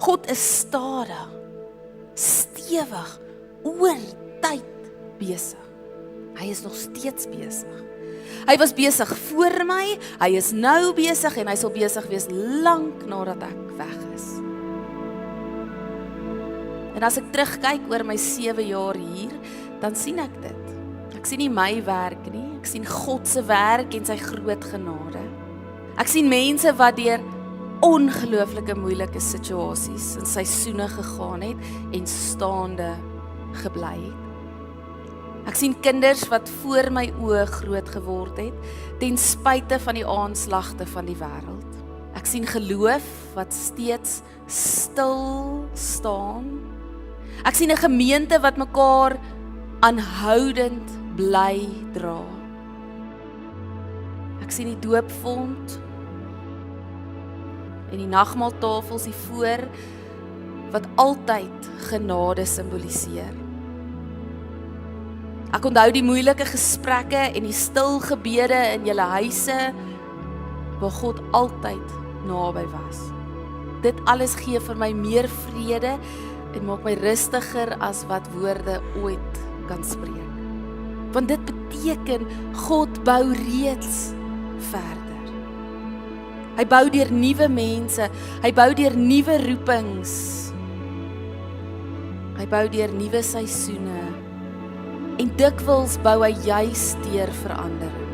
God is stadig, stewig, oor tyd besig. Hy is nog steeds besig. Hy was besig voor my, hy is nou besig en hy sal besig wees lank nadat ek weg is. En as ek terugkyk oor my 7 jaar hier, dan sien ek dit. Ek sien nie my werk nie, ek sien God se werk en sy groot genade. Ek sien mense wat deur ongelooflike moeilike situasies en seisoene gegaan het en staande gebly het. Ek sien kinders wat voor my oë groot geword het, ten spyte van die aanslagte van die wêreld. Ek sien geloof wat steeds stil staan. Ek sien 'n gemeente wat mekaar aanhoudend bly dra. Ek sien die doopvond en die nagmaaltafels hier voor wat altyd genade simboliseer. Ek onthou die moeilike gesprekke en die stil gebede in julle huise waar God altyd naby was. Dit alles gee vir my meer vrede en maak my rustiger as wat woorde ooit kan spreek. Want dit beteken God bou reeds verder. Hy bou deur nuwe mense, hy bou deur nuwe roepings. Hy bou deur nuwe seisoene en dikwels bou hy juis deur verandering.